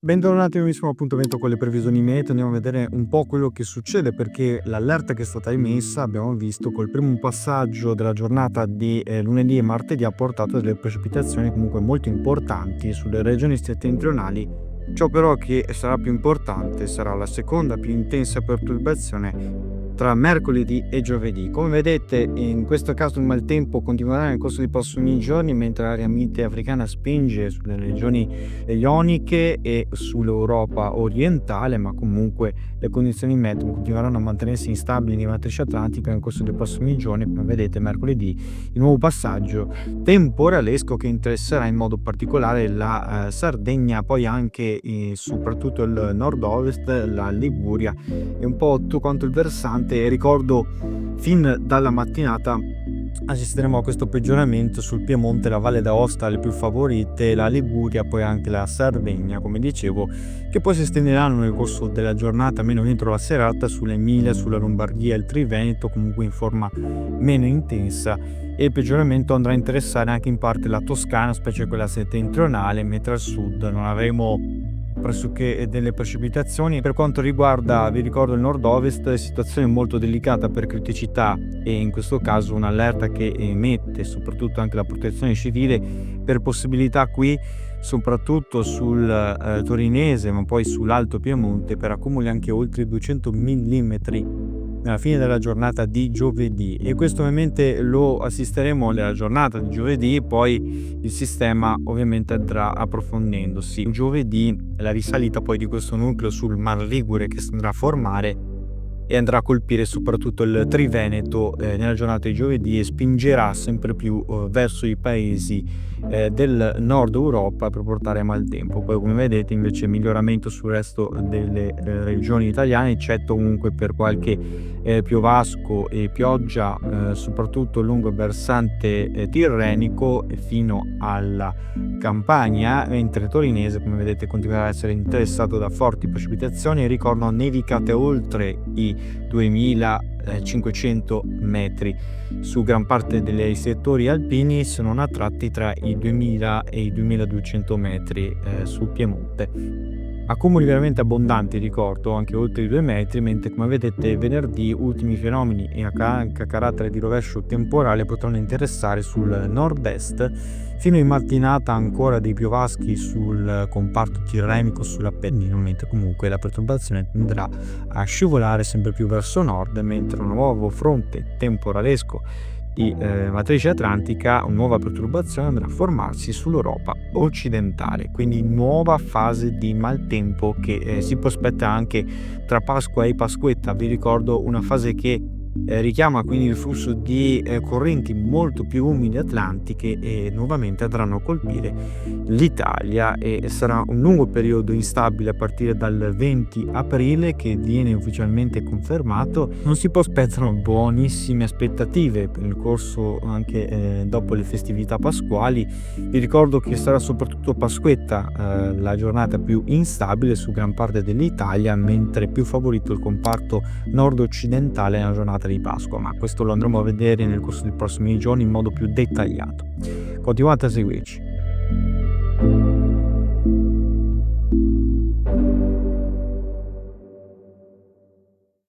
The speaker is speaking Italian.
Bentornati al nuovissimo appuntamento con le previsioni meteo. Andiamo a vedere un po' quello che succede perché l'allerta che è stata emessa, abbiamo visto col primo passaggio della giornata di lunedì e martedì, ha portato a delle precipitazioni comunque molto importanti sulle regioni settentrionali. Ciò però che sarà più importante sarà la seconda più intensa perturbazione tra mercoledì e giovedì. Come vedete, in questo caso il maltempo continuerà nel corso dei prossimi giorni, mentre l'area mite africana spinge sulle regioni ioniche e sull'Europa orientale, ma comunque le condizioni meteo continueranno a mantenersi instabili di matrice atlantica nel corso dei prossimi giorni. Come vedete, mercoledì il nuovo passaggio temporalesco che interesserà in modo particolare la Sardegna, poi anche soprattutto il nord-ovest, la Liguria e un po' tutto quanto il versante. E ricordo fin dalla mattinata assisteremo a questo peggioramento sul Piemonte, la Valle d'Aosta le più favorite, la Liguria, poi anche la Sardegna, come dicevo, che poi si estenderanno nel corso della giornata, almeno entro la serata, sull'Emilia, sulla Lombardia e il Triveneto, comunque in forma meno intensa. E il peggioramento andrà a interessare anche in parte la Toscana, specie quella settentrionale, mentre al sud non avremo pressoché delle precipitazioni. Per quanto riguarda, vi ricordo, il nord-ovest, situazione molto delicata per criticità e in questo caso un'allerta che emette soprattutto anche la protezione civile per possibilità qui soprattutto sul torinese, ma poi sull'Alto Piemonte, per accumuli anche oltre 200 mm nella fine della giornata di giovedì. E questo ovviamente lo assisteremo nella giornata di giovedì, poi il sistema ovviamente andrà approfondendosi. Giovedì la risalita poi di questo nucleo sul Mar Ligure che si andrà a formare e andrà a colpire soprattutto il Triveneto nella giornata di giovedì e spingerà sempre più verso i paesi del nord Europa per portare maltempo. Poi, come vedete, invece miglioramento sul resto delle regioni italiane, eccetto comunque per qualche piovasco e pioggia soprattutto lungo il versante tirrenico fino alla Campania, mentre torinese, come vedete, continuerà a essere interessato da forti precipitazioni. Ricordo nevicate oltre i 2500 metri su gran parte dei settori alpini, se non a tratti tra i 2000 e i 2200 metri sul Piemonte. Accumuli veramente abbondanti, ricordo, anche oltre i 2 metri, mentre come vedete venerdì ultimi fenomeni e anche a carattere di rovescio temporale potranno interessare sul nord-est. Fino in mattinata ancora dei piovaschi sul comparto tirrenico, sull'Appennino, mentre comunque la perturbazione tenderà a scivolare sempre più verso nord, mentre un nuovo fronte temporalesco di matrice atlantica, una nuova perturbazione andrà a formarsi sull'Europa occidentale, quindi nuova fase di maltempo che si prospetta anche tra Pasqua e Pasquetta. Vi ricordo una fase che richiama quindi il flusso di correnti molto più umide atlantiche e nuovamente andranno a colpire l'Italia, e sarà un lungo periodo instabile a partire dal 20 aprile che viene ufficialmente confermato. Non si prospettano buonissime aspettative per il corso anche dopo le festività pasquali. Vi ricordo che sarà soprattutto Pasquetta la giornata più instabile su gran parte dell'Italia, mentre più favorito il comparto nord-occidentale nella giornata di Pasqua, ma questo lo andremo a vedere nel corso dei prossimi giorni in modo più dettagliato. Continuate a seguirci.